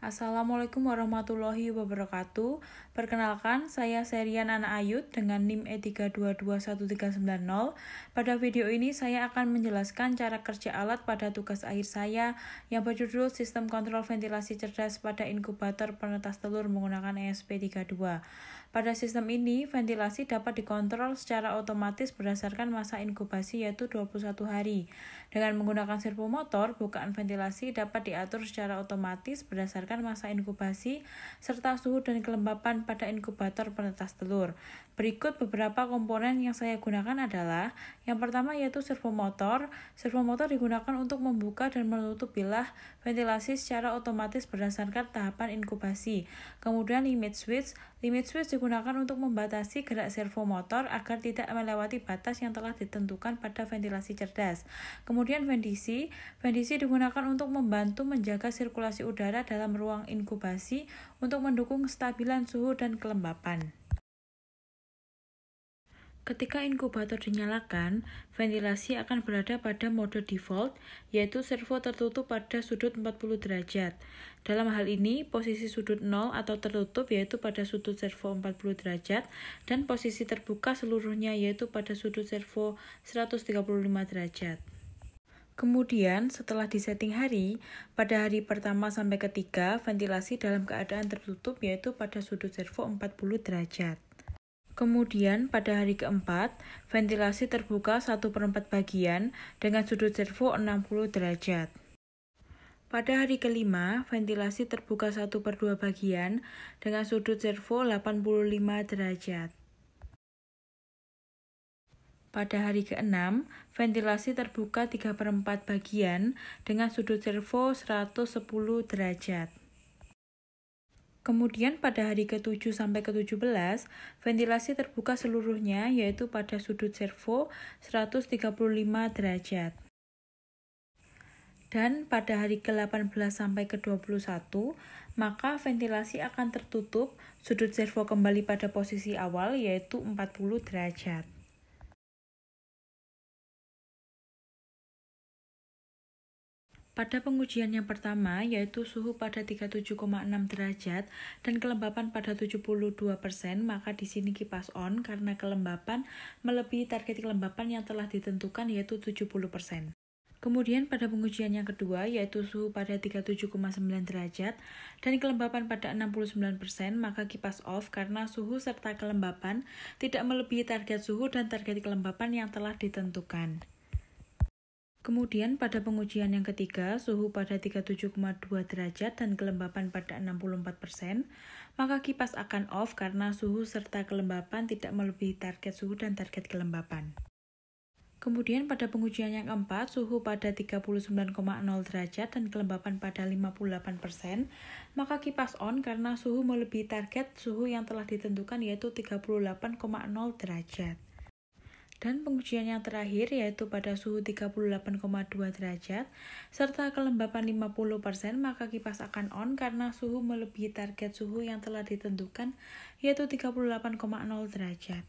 Assalamualaikum warahmatullahi wabarakatuh. Perkenalkan, saya Serian Ana Ayud dengan NIM E3221390. Pada video ini saya akan menjelaskan cara kerja alat pada tugas akhir saya yang berjudul Sistem Kontrol Ventilasi Cerdas pada Inkubator Penetas Telur menggunakan ESP32. Pada sistem ini, ventilasi dapat dikontrol secara otomatis berdasarkan masa inkubasi yaitu 21 hari. Dengan menggunakan servomotor, bukaan ventilasi dapat diatur secara otomatis berdasarkan masa inkubasi serta suhu dan kelembapan pada inkubator penetas telur. Berikut beberapa komponen yang saya gunakan adalah yang pertama yaitu servomotor. Servomotor digunakan untuk membuka dan menutup bilah ventilasi secara otomatis berdasarkan tahapan inkubasi. Kemudian limit switch. Limit switch digunakan untuk membatasi gerak servomotor agar tidak melewati batas yang telah ditentukan pada ventilasi cerdas. Kemudian vendisi. Vendisi digunakan untuk membantu menjaga sirkulasi udara dalam ruang inkubasi untuk mendukung kestabilan suhu dan kelembapan. Ketika inkubator dinyalakan, ventilasi akan berada pada mode default, yaitu servo tertutup pada sudut 40 derajat. Dalam hal ini, posisi sudut 0 atau tertutup yaitu pada sudut servo 40 derajat, dan posisi terbuka seluruhnya yaitu pada sudut servo 135 derajat. Kemudian, setelah disetting hari, pada hari pertama sampai ketiga, ventilasi dalam keadaan tertutup yaitu pada sudut servo 40 derajat. Kemudian pada hari keempat, ventilasi terbuka 1/4 bagian dengan sudut servo 60 derajat. Pada hari kelima, ventilasi terbuka 1/2 bagian dengan sudut servo 85 derajat. Pada hari keenam, ventilasi terbuka 3/4 bagian dengan sudut servo 110 derajat. Kemudian pada hari ke-7 sampai ke-17, ventilasi terbuka seluruhnya yaitu pada sudut servo 135 derajat. Dan pada hari ke-18 sampai ke-21, maka ventilasi akan tertutup, sudut servo kembali pada posisi awal yaitu 40 derajat. Pada pengujian yang pertama, yaitu suhu pada 37,6 derajat dan kelembapan pada 72%, maka di sini kipas on karena kelembapan melebihi target kelembapan yang telah ditentukan yaitu 70%. Kemudian pada pengujian yang kedua, yaitu suhu pada 37,9 derajat dan kelembapan pada 69%, maka kipas off karena suhu serta kelembapan tidak melebihi target suhu dan target kelembapan yang telah ditentukan. Kemudian pada pengujian yang ketiga, suhu pada 37,2 derajat dan kelembapan pada 64%, maka kipas akan off karena suhu serta kelembapan tidak melebihi target suhu dan target kelembapan. Kemudian pada pengujian yang keempat, suhu pada 39,0 derajat dan kelembapan pada 58%, maka kipas on karena suhu melebihi target suhu yang telah ditentukan yaitu 38,0 derajat. Dan pengujian yang terakhir yaitu pada suhu 38,2 derajat serta kelembapan 50%, maka kipas akan on karena suhu melebihi target suhu yang telah ditentukan yaitu 38,0 derajat.